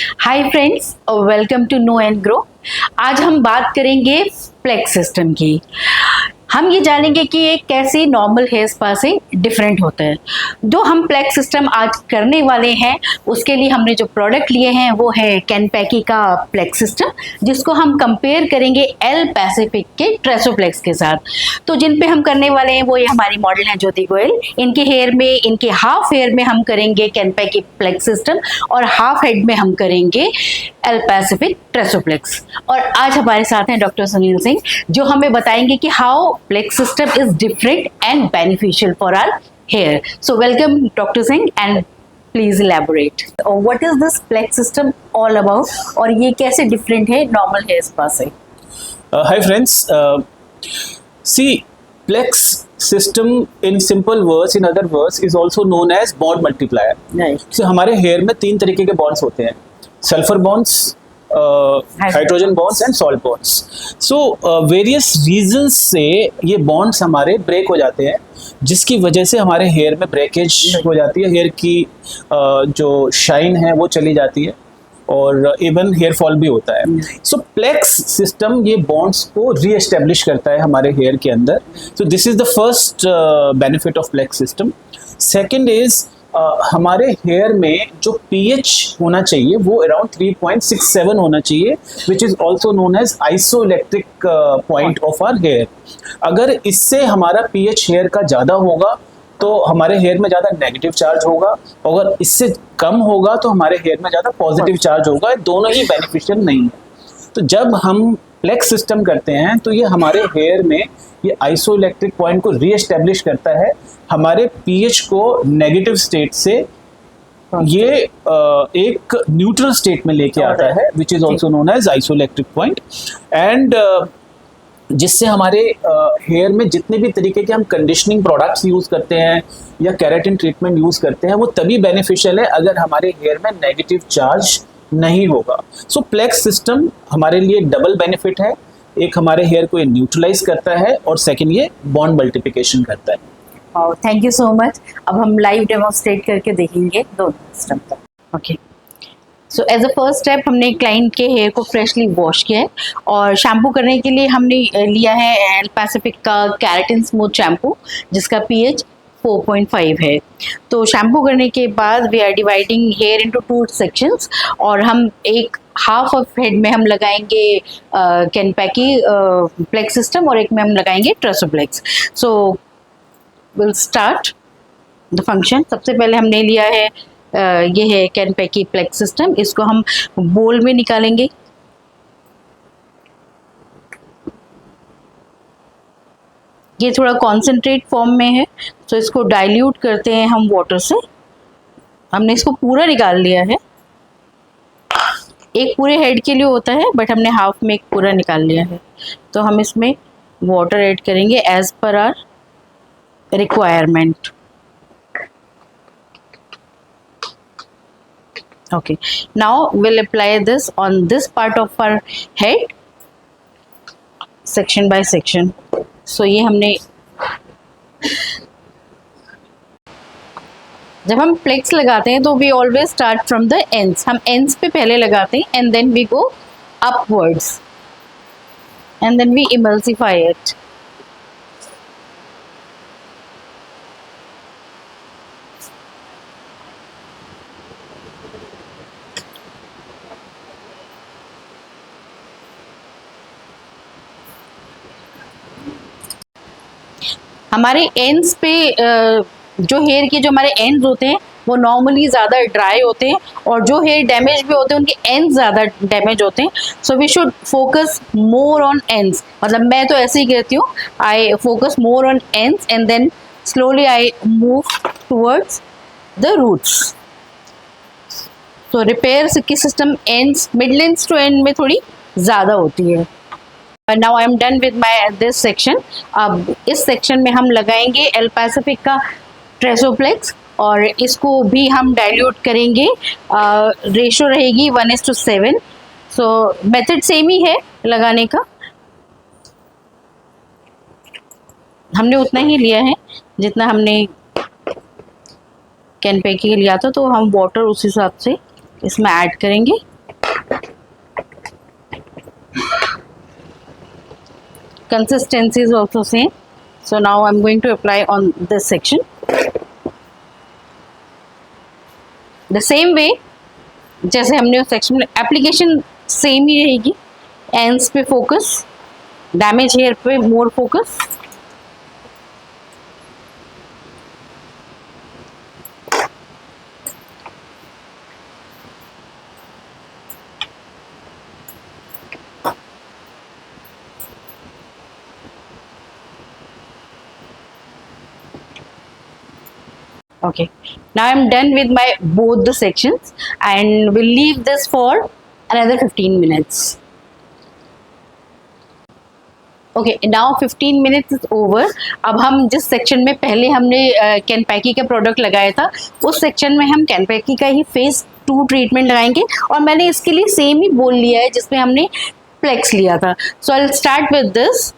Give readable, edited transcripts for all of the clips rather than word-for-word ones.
Hi friends, welcome to know and grow. आज हम बात करेंगे प्लेक्स सिस्टम की। हम ये जानेंगे कि ये कैसे नॉर्मल हेयर स्पा से डिफरेंट होता है। जो हम प्लेक्स सिस्टम आज करने वाले हैं उसके लिए हमने जो प्रोडक्ट लिए हैं वो है कैनपैकी का प्लेक्स सिस्टम, जिसको हम कंपेयर करेंगे एल पैसिफिक के ट्रेसोप्लेक्स के साथ। तो जिन पे हम करने वाले हैं वो ये हमारी मॉडल हैं ज्योति गोयल। इनके हेयर में, इनके हाफ हेयर में हम करेंगे कैनपैकी प्लेक्स सिस्टम और हाफ हेड में हम करेंगे एल पैसिफिक ट्रेसोप्लेक्स। और आज हमारे साथ हैं डॉक्टर सुनील सिंह, जो हमें बताएंगे कि how plex system is different and beneficial for our hair. So welcome doctor Singh and please elaborate what is this plex system all about, और ये कैसे डिफरेंट है नॉर्मल हेयर स्पा से। Hi friends, see, Plex system in simple words, in other words, is also known as bond multiplier. Right. So हमारे hair में 3 तरीके के bonds होते हैं, sulphur bonds, hydrogen bonds and salt bonds. So various reasons से ये bonds हमारे break हो जाते हैं, जिसकी वजह से हमारे हेयर में ब्रेकेज हो जाती है, हेयर की जो शाइन है वो चली जाती है और इवन हेयर फॉल भी होता है। सो प्लेक्स सिस्टम ये बॉन्ड्स को रीएस्टेब्लिश करता है हमारे हेयर के अंदर। So this is the first benefit of plex system. Second is हमारे हेयर में जो पीएच होना चाहिए वो अराउंड 3.67 होना चाहिए, which is also known as isoelectric point of our hair. अगर इससे हमारा पीएच हेयर का ज़्यादा होगा तो हमारे हेयर में ज़्यादा नेगेटिव चार्ज होगा, अगर इससे कम होगा तो हमारे हेयर में ज़्यादा पॉजिटिव चार्ज होगा। दोनों ही बेनिफिशियल नहीं है। तो जब हम प्लेक्स सिस्टम करते हैं तो ये हमारे हेयर में ये आइसोइलेक्ट्रिक पॉइंट को रीएस्टेब्लिश करता है, हमारे पीएच को नेगेटिव स्टेट से ये एक न्यूट्रल स्टेट में लेके आता है, which is also known as isoelectric point. And जिससे हमारे हेयर में जितने भी तरीके के हम कंडीशनिंग प्रोडक्ट्स यूज़ करते हैं या केराटिन ट्रीटमेंट यूज़ करते हैं वो तभी बेनिफिशियल है अगर हमारे हेयर में नेगेटिव चार्ज नहीं होगा। सो प्लेक्स सिस्टम हमारे लिए डबल बेनिफिट है, एक हमारे हेयर को ये न्यूट्रलाइज करता है और सेकंड ये बॉन्ड मल्टीप्लिकेशन करता है। Thank you so much. अब हम लाइव डेमोन्स्ट्रेट करके देखेंगे दोनों सिस्टम का। Okay, so as a first step हमने क्लाइंट के हेयर को फ्रेशली वॉश किया है और शैम्पू करने के लिए हमने लिया है एल पैसिफिक का केराटिन स्मूथ शैम्पू, जिसका पीएच 4.5 है। तो शैम्पू करने के बाद we are dividing hair into 2 sections और हम एक हाफ ऑफ हेड में हम लगाएंगे कैनपैकी प्लेक्स सिस्टम और एक में हम लगाएंगे ट्रेसोप्लेक्स। So will start the function. सबसे पहले हमने लिया है ये है कैनपैकी प्लेक्स सिस्टम, इसको हम बोल में निकालेंगे। ये थोड़ा कॉन्सेंट्रेट फॉर्म में है, तो इसको डाइल्यूट करते हैं हम वाटर से। हमने इसको पूरा निकाल लिया है, एक पूरे हेड के लिए होता है बट हमने हाफ में एक पूरा निकाल लिया है। तो हम इसमें वाटर ऐड करेंगे as per our requirement. Okay, now we'll apply this on this part of our head, section by section. So ये हमने, जब हम प्लेक्स लगाते हैं तो we always start from the ends. हम ends पे पहले लगाते हैं and then we go upwards and then we emulsify it. हमारे एंड्स पे जो हेयर के जो हमारे एंड्स होते हैं वो नॉर्मली ज़्यादा ड्राई होते हैं और जो हेयर डैमेज भी होते हैं उनके एंड्स ज़्यादा डैमेज होते हैं। So we should focus more on ends. मतलब मैं तो ऐसे ही कहती हूँ, I focus more on ends and then slowly I move towards the roots. तो रिपेयर की system ends, middle ends to end में थोड़ी ज़्यादा होती है। Now I am done with my this section. अब इस सेक्शन में हम लगाएंगे एल पैसिफिक का ट्रेसोप्लेक्स और इसको भी हम डाइल्यूट करेंगे। रेशो रहेगी 1:7। सो मेथड सेम ही है लगाने का, हमने उतना ही लिया है जितना हमने कैनपैकी लिया था, तो हम वाटर उस हिसाब से इसमें ऐड करेंगे। consistency is also same. So now I'm going to apply on this section the same way जैसे हमने उस सेक्शन में एप्लीकेशन सेम ही रहेगी. एंड्स पे फोकस, डैमेज हेयर पे more focus. Okay, now I'm done with my both the sections and we'll leave this for another 15 minutes. Okay, now 15 minutes is over. अब हम जिस सेक्शन में पहले हमने कैनपैकी का प्रोडक्ट लगाया था उस सेक्शन में हम कैनपैकी का ही फेस 2 ट्रीटमेंट लगाएंगे और मैंने इसके लिए सेम ही बोल लिया है जिसमें हमने फ्लेक्स लिया था. So I will start with this.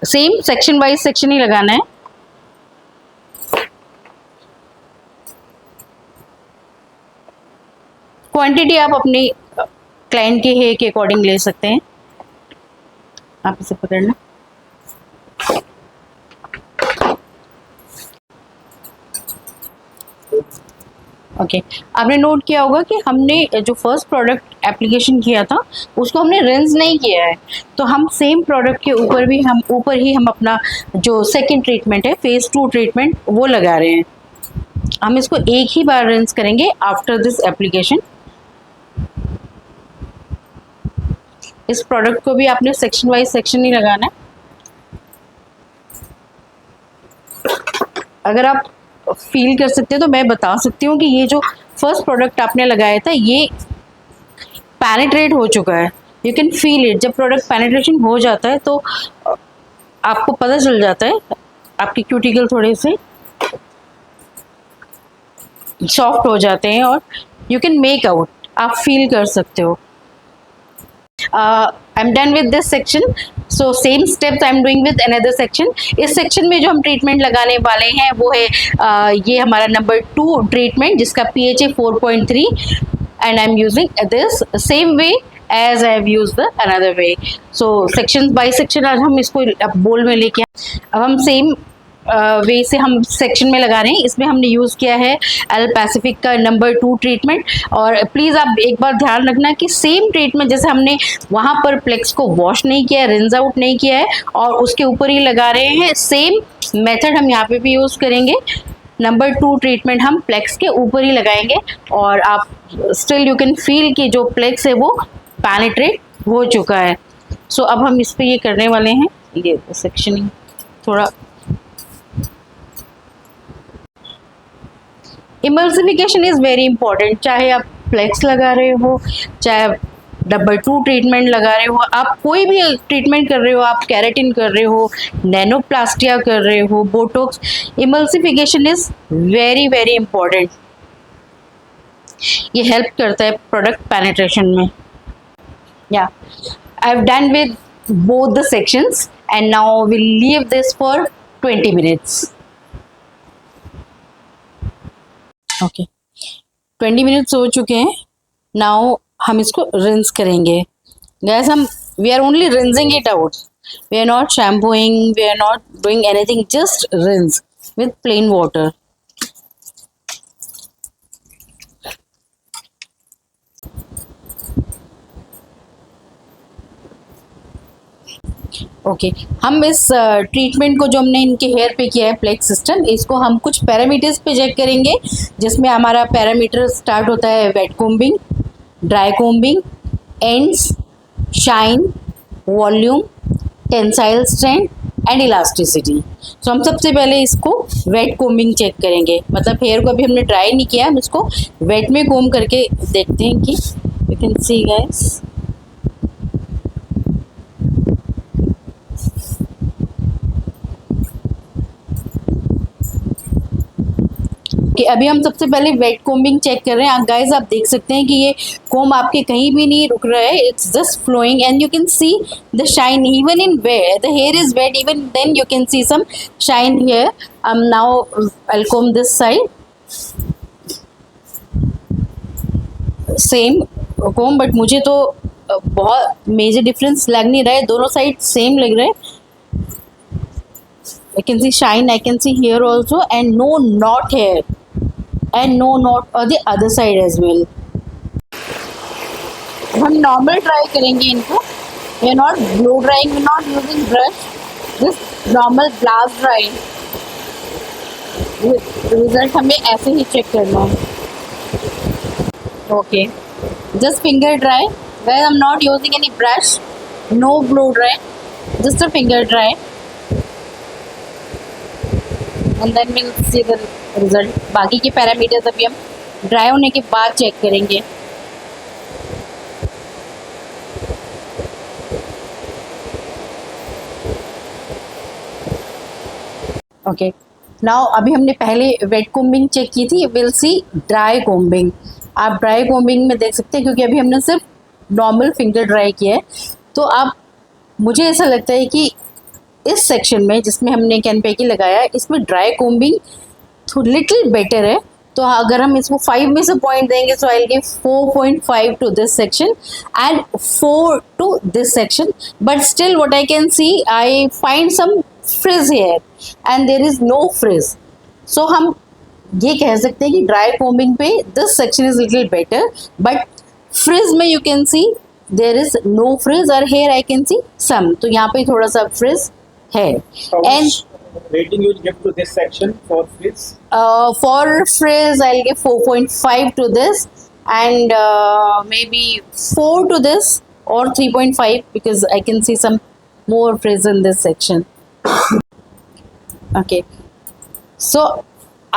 Same section wise section ही लगाना है. क्वांटिटी आप अपनी क्लाइंट के हेयर के अकॉर्डिंग ले सकते हैं. आप इसे पकड़ना. ओके, आपने नोट किया होगा कि हमने जो फर्स्ट प्रोडक्ट एप्लीकेशन किया था उसको हमने रिंस नहीं किया है. तो हम सेम प्रोडक्ट के ऊपर ही हम अपना जो सेकंड ट्रीटमेंट है फेज 2 ट्रीटमेंट वो लगा रहे हैं. हम इसको एक ही बार रिंस करेंगे आफ्टर दिस एप्लीकेशन. इस प्रोडक्ट को भी आपने सेक्शन वाइज सेक्शन ही लगाना है. अगर आप फील कर सकते हैं तो मैं बता सकती हूँ कि ये जो फर्स्ट प्रोडक्ट आपने लगाया था ये पेनिट्रेट हो चुका है. You can feel it. जब प्रोडक्ट पेनिट्रेशन हो जाता है तो आपको पता चल जाता है. आपके क्यूटिकल थोड़े से सॉफ्ट हो जाते हैं और यू कैन मेक आउट. आप फील कर सकते हो. I am done with this section. So same steps I am doing with another section. इस सेक्शन में जो हम ट्रीटमेंट लगाने वाले हैं वो है ये हमारा नंबर 2 ट्रीटमेंट जिसका pH है 4.3 and I am using this same way as I have used the another way. So section by section आज हम इसको बोल में लेके अब हम सेम वे से हम सेक्शन में लगा रहे हैं. इसमें हमने यूज़ किया है एल पैसिफिक का नंबर 2 ट्रीटमेंट. और प्लीज़ आप एक बार ध्यान रखना कि सेम ट्रीटमेंट जैसे हमने वहाँ पर फ्लेक्स को वॉश नहीं किया है, रिंस आउट नहीं किया है और उसके ऊपर ही लगा रहे हैं, सेम मेथड हम यहाँ पे भी यूज़ करेंगे. नंबर 2 ट्रीटमेंट हम फ्लेक्स के ऊपर ही लगाएंगे और आप स्टिल यू कैन फील कि जो फ्लेक्स है वो पेनिट्रेट हो चुका है. सो अब हम इस पर ये करने वाले हैं. ये सेक्शनिंग थोड़ा इमल्सिफिकेशन इज़ वेरी इंपॉर्टेंट. चाहे आप फ्लेक्स लगा रहे हो, चाहे आप नंबर 2 ट्रीटमेंट लगा रहे हो, आप कोई भी ट्रीटमेंट कर रहे हो, आप कैरेटिन कर रहे हो, नैनोप्लास्टिया कर रहे हो, botox, emulsification is very very important. ये हेल्प करता है प्रोडक्ट पेनिट्रेशन में. Yeah I have done with both the sections and now will leave this for 20 minutes. Okay, 20 minutes हो चुके हैं. नाउ हम इसको रिंस करेंगे. Guys we are only rinsing it out. We are not shampooing, we are not doing anything, just rinse with plain water. Okay, हम इस treatment को जो हमने इनके हेयर पे किया है फ्लेक्स सिस्टम, इसको हम कुछ पैरामीटर्स पे चेक करेंगे जिसमें हमारा पैरामीटर स्टार्ट होता है wet combing, dry combing, ends, shine, volume, tensile strength and elasticity. तो हम सबसे पहले इसको वेट कोम्बिंग चेक करेंगे. मतलब हेयर को अभी हमने ड्राई नहीं किया, हम इसको वेट में कोम करके देखते हैं कि यू कैन सी गाइस. कि अभी हम सबसे पहले वेट कोम्बिंग चेक कर रहे हैं. गाइस आप देख सकते हैं कि ये कोम आपके कहीं भी नहीं रुक रहा है. It's just flowing and you can see the shine even in where the hair is wet, even then you can see some shine here. Now I will comb this side. Same comb, but मुझे तो बहुत major difference लग नहीं रहा है, दोनों side same लग रहा है. I can see shine, I can see here also, and no knot here, and no knot on the other side as well. हम नॉर्मल ड्राई करेंगे इनको. we are not blow drying, we are not using brush, just normal blast dry. Result हमें ऐसे ही check करना है. Okay, just finger dry where I'm not using any brush, no blow dry, just a finger dry. And then we'll see the result. बाकी के parameters अभी हम dry होने के बाद चेक करेंगे. ओके, नाउ अभी हमने पहले वेट कोम्बिंग चेक की थी. Will see dry combing. आप ड्राई कोम्बिंग में देख सकते हैं क्योंकि अभी हमने सिर्फ नॉर्मल फिंगर ड्राई किया है. तो आप, मुझे ऐसा लगता है कि इस सेक्शन में जिसमें हमने कैनपेकी लगाया है, इसमें ड्राई कोम्बिंग लिटिल बेटर है. तो अगर हम इसको 5 में से पॉइंट देंगे, so I give 4.5 to this section and 4 to this section. But still what I can see, I find some frizz here and there is no frizz. So हम ये कह सकते हैं कि ड्राई कोम्बिंग पे this section is little better, but frizz में you can see there is no frizz, और here I can see some. तो यहाँ पे थोड़ा सा फ्रिज है. And rating you give to this section for frizz? For frizz I'll give 4.5 to this, and maybe 4 to this, or 3.5 because I can see some more frizz in this section. Okay, so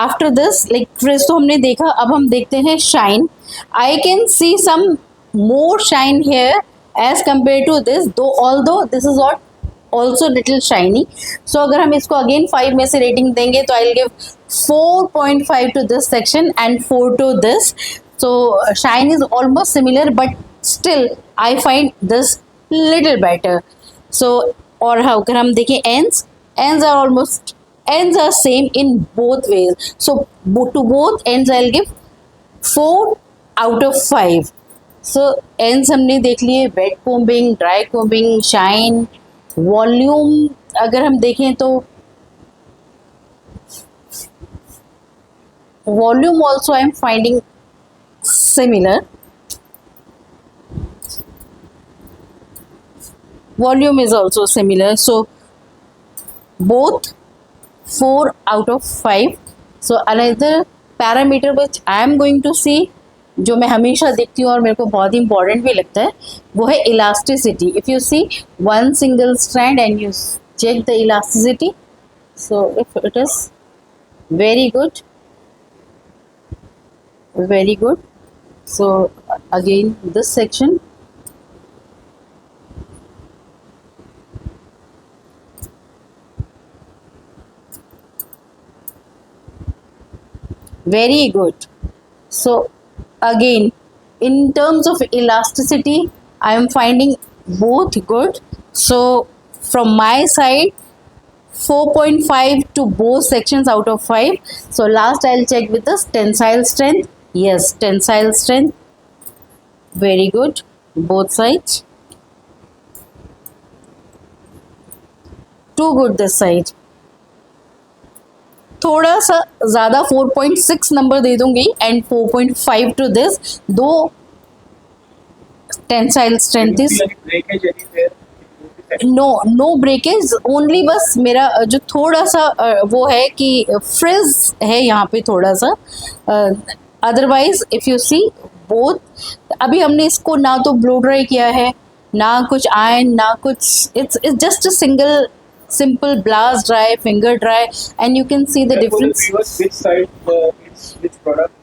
after this, like frizz तो हमने देखा, अब हम देखते हैं shine. I can see some more shine here as compared to this, though although this is what also little shiny. So अगर हम इसको again 5 में से रेटिंग देंगे तो I'll give 4.5 to this section and 4 to this. So shine is almost similar, but still I find this little better. So और अगर हम देखें ends are same in both ways. So to both ends I'll give 4 out of 5. So ends हमने देख लिए, wet combing, dry combing, shine, volume अगर हम देखें तो volume also I am finding similar. Volume is also similar. So both 4 out of 5. So another parameter which I am going to see, जो मैं हमेशा देखती हूँ और मेरे को बहुत इंपॉर्टेंट भी लगता है, वो है elasticity. If you see one single strand and you check the elasticity, so if it is very good. So again this section, very good. So again, in terms of elasticity, I am finding both good. So from my side, 4.5 to both sections out of 5. So last I'll check with this tensile strength. Yes, tensile strength, very good, both sides. Too good this side. थोड़ा सा ज़्यादा 4.6 number दे दूंगी and 4.5 to this, though tensile strength is no breakage, only बस मेरा जो थोड़ा सा वो है कि फ्रिज है यहाँ पे थोड़ा सा. Otherwise if you see both, अभी हमने इसको ना तो ब्लो ड्राई किया है, ना कुछ आयन, ना कुछ, it's just a simple blast dry, finger dry, and you can see the difference. Which side which product?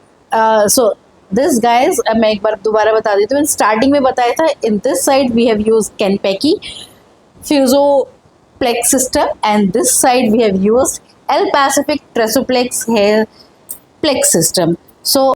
So this guys, मैं एक बार दोबारा बता देती हूँ. स्टार्टिंग में बताया था, in this side we have used Kenpeki Fuso Plex system, and this side we have used El Pacific Tresoplex hair Plex system. So